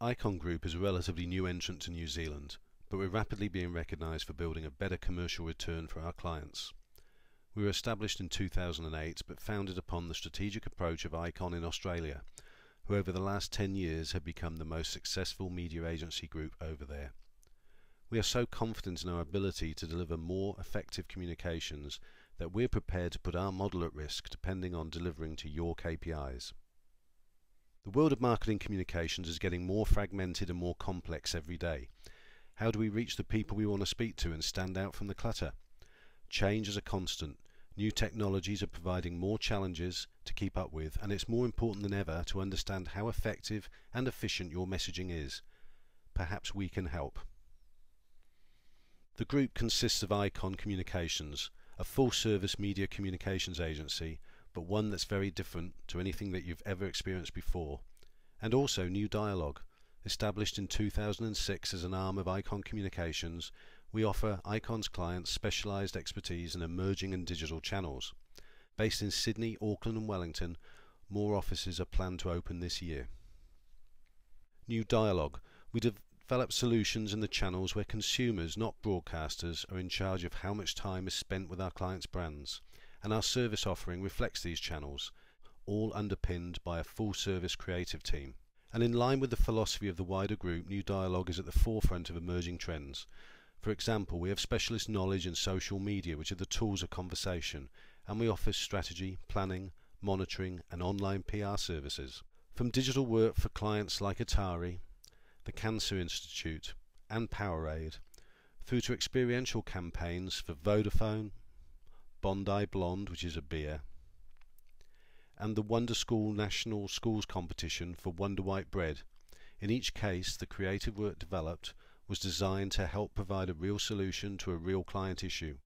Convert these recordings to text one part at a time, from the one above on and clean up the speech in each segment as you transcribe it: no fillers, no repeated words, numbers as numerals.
IKONN Group is a relatively new entrant to New Zealand, but we're rapidly being recognised for building a better commercial return for our clients. We were established in 2008 but founded upon the strategic approach of IKONN in Australia, who over the last 10 years have become the most successful media agency group over there. We are so confident in our ability to deliver more effective communications that we're prepared to put our model at risk depending on delivering to your KPIs. The world of marketing communications is getting more fragmented and more complex every day. How do we reach the people we want to speak to and stand out from the clutter? Change is a constant. New technologies are providing more challenges to keep up with, and it's more important than ever to understand how effective and efficient your messaging is. Perhaps we can help. The group consists of IKONN Communications, a full-service media communications agency, but one that's very different to anything that you've ever experienced before, and also New Dialogue. Established in 2006 as an arm of IKONN Communications, we offer IKONN's clients specialised expertise in emerging and digital channels. Based in Sydney, Auckland and Wellington, more offices are planned to open this year. New Dialogue. We develop solutions in the channels where consumers, not broadcasters, are in charge of how much time is spent with our clients' brands, and our service offering reflects these channels, all underpinned by a full-service creative team. And in line with the philosophy of the wider group, New Dialogue is at the forefront of emerging trends. For example, we have specialist knowledge in social media, which are the tools of conversation, and we offer strategy, planning, monitoring and online PR services. From digital work for clients like Atari, the Cancer Institute and Powerade, through to experiential campaigns for Vodafone, Bondi Blonde, which is a beer, and the Wonder School National Schools Competition for Wonder White Bread. In each case, the creative work developed was designed to help provide a real solution to a real client issue.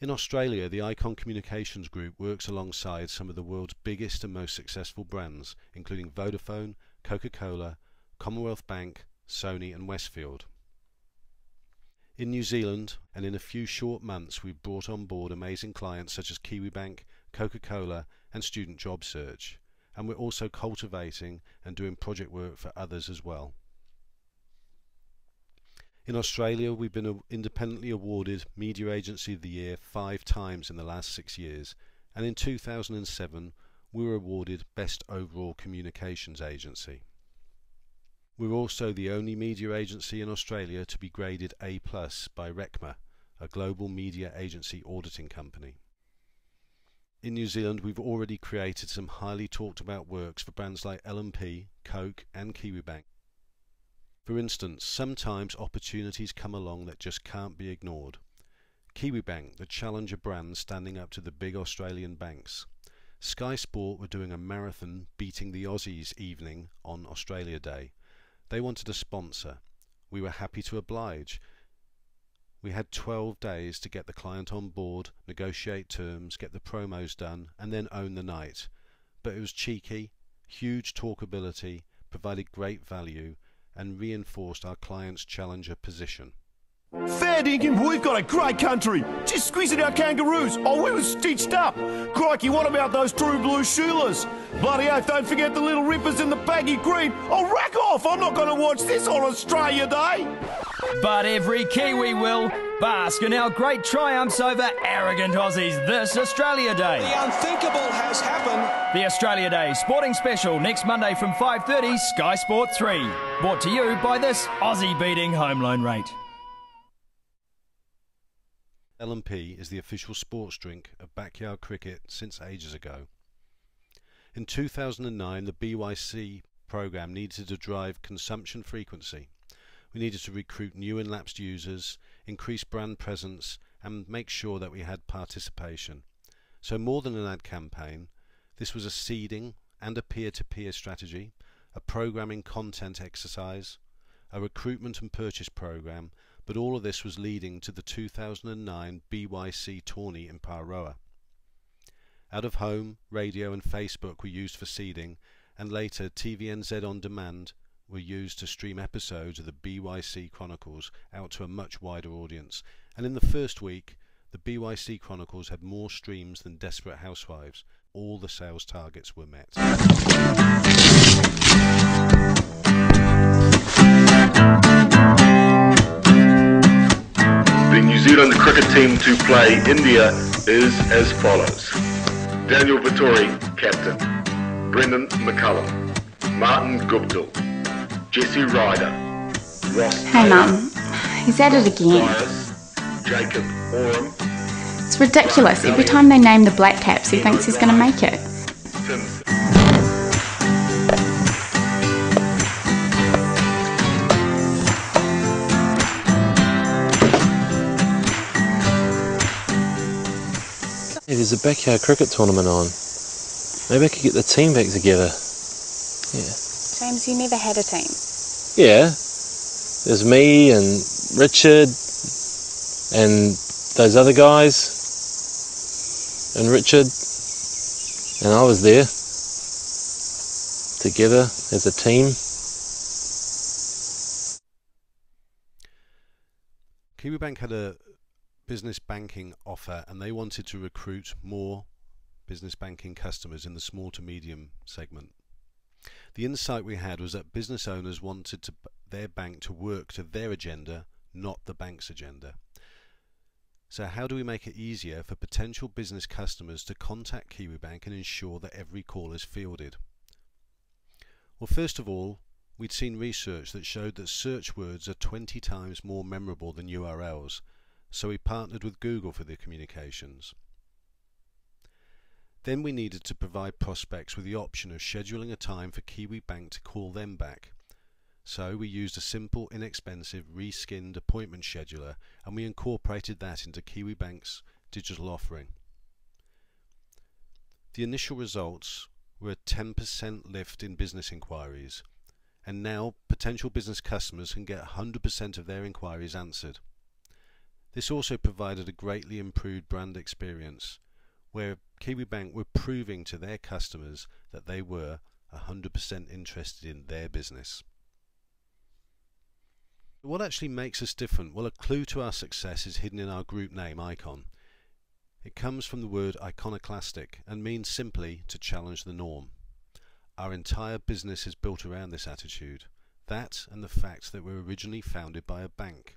In Australia, the IKONN Communications Group works alongside some of the world's biggest and most successful brands, including Vodafone, Coca-Cola, Commonwealth Bank, Sony and Westfield. In New Zealand, and in a few short months, we've brought on board amazing clients such as KiwiBank, Coca-Cola and Student Job Search, and we're also cultivating and doing project work for others as well. In Australia, we've been independently awarded Media Agency of the Year 5 times in the last 6 years, and in 2007 we were awarded Best Overall Communications Agency. We're also the only media agency in Australia to be graded A+ by RECMA, a global media agency auditing company. In New Zealand, we've already created some highly talked about works for brands like L&P, Coke and KiwiBank. For instance, sometimes opportunities come along that just can't be ignored. KiwiBank, the challenger brand standing up to the big Australian banks. Sky Sport were doing a marathon beating the Aussies evening on Australia Day. They wanted a sponsor. We were happy to oblige. We had 12 days to get the client on board, negotiate terms, get the promos done, and then own the night. But it was cheeky, huge talkability, provided great value, and reinforced our client's challenger position. Fair dinkum, we've got a great country. Just squeezing our kangaroos. Oh, we were stitched up. Crikey, what about those true blue shoelers? Bloody oath, don't forget the little rippers in the baggy green. Oh, rack off! I'm not going to watch this on Australia Day. But every Kiwi will bask in our great triumphs over arrogant Aussies this Australia Day. The unthinkable has happened. The Australia Day Sporting Special next Monday from 5:30, Sky Sport 3. Brought to you by this Aussie-beating home loan rate. L&P is the official sports drink of backyard cricket since ages ago. In 2009, the BYC programme needed to drive consumption frequency. We needed to recruit new and lapsed users, increase brand presence and make sure that we had participation. So more than an ad campaign, this was a seeding and a peer-to-peer strategy, a programming content exercise, a recruitment and purchase programme, but all of this was leading to the 2009 BYC tourney in Paroa. Out of home, radio and Facebook were used for seeding, and later TVNZ On Demand were used to stream episodes of the BYC Chronicles out to a much wider audience. And in the first week, the BYC Chronicles had more streams than Desperate Housewives. All the sales targets were met. debuted on the cricket team to play India is as follows. Daniel Vittori, captain. Brendan McCullum. Martin Guptill. Jesse Ryder. Ross Hey Mum, he's at it again. Cyrus, Jacob Oram. It's ridiculous. Every time they name the Black Caps, he thinks he's going to make it. Tim Hey, there's a backyard cricket tournament on. Maybe I could get the team back together. Yeah. James, you never had a team. Yeah. There's me and Richard and those other guys and Richard, and I was there together as a team. Kiwibank had a business banking offer and they wanted to recruit more business banking customers in the small to medium segment. The insight we had was that business owners wanted their bank to work to their agenda, not the bank's agenda. So how do we make it easier for potential business customers to contact Kiwibank and ensure that every call is fielded? Well, first of all, we'd seen research that showed that search words are 20 times more memorable than URLs, so we partnered with Google for the communications. Then we needed to provide prospects with the option of scheduling a time for Kiwibank to call them back. So we used a simple, inexpensive, reskinned appointment scheduler, and we incorporated that into Kiwibank's digital offering. The initial results were a 10% lift in business inquiries, and now potential business customers can get 100% of their inquiries answered. This also provided a greatly improved brand experience, where Kiwibank were proving to their customers that they were 100% interested in their business. What actually makes us different? Well, a clue to our success is hidden in our group name, IKON. It comes from the word iconoclastic and means simply to challenge the norm. Our entire business is built around this attitude, that and the fact that we were originally founded by a bank.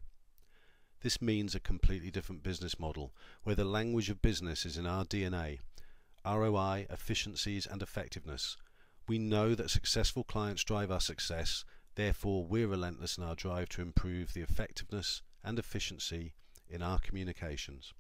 This means a completely different business model, where the language of business is in our DNA. ROI, efficiencies and effectiveness. We know that successful clients drive our success, therefore we're relentless in our drive to improve the effectiveness and efficiency in our communications.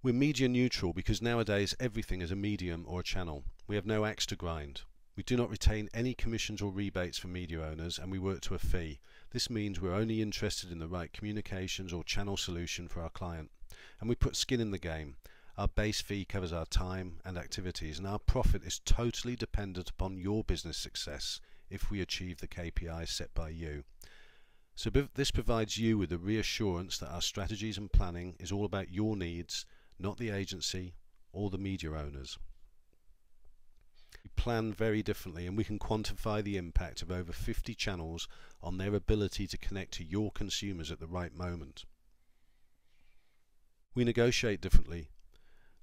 We're media neutral because nowadays everything is a medium or a channel. We have no axe to grind. We do not retain any commissions or rebates for media owners, and we work to a fee. This means we're only interested in the right communications or channel solution for our client. And we put skin in the game. Our base fee covers our time and activities, and our profit is totally dependent upon your business success if we achieve the KPIs set by you. So this provides you with the reassurance that our strategies and planning is all about your needs, not the agency or the media owners. We plan very differently, and we can quantify the impact of over 50 channels on their ability to connect to your consumers at the right moment. We negotiate differently.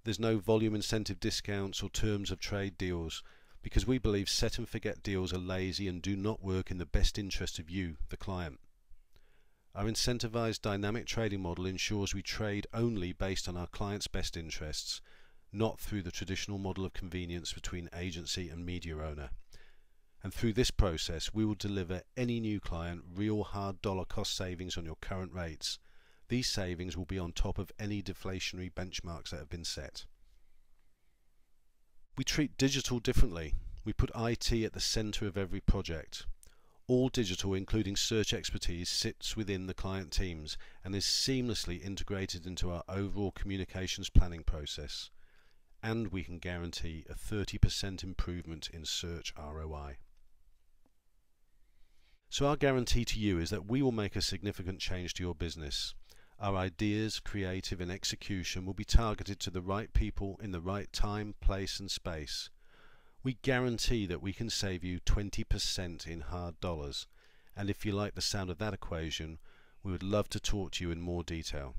There's no volume incentive discounts or terms of trade deals, because we believe set and forget deals are lazy and do not work in the best interest of you, the client. Our incentivized dynamic trading model ensures we trade only based on our client's best interests, not through the traditional model of convenience between agency and media owner. And through this process, we will deliver any new client real hard dollar cost savings on your current rates. These savings will be on top of any deflationary benchmarks that have been set. We treat digital differently. We put IT at the center of every project. All digital, including search expertise, sits within the client teams and is seamlessly integrated into our overall communications planning process. And we can guarantee a 30% improvement in search ROI. So our guarantee to you is that we will make a significant change to your business. Our ideas, creative and execution will be targeted to the right people in the right time, place and space. We guarantee that we can save you 20% in hard dollars, and if you like the sound of that equation, we would love to talk to you in more detail.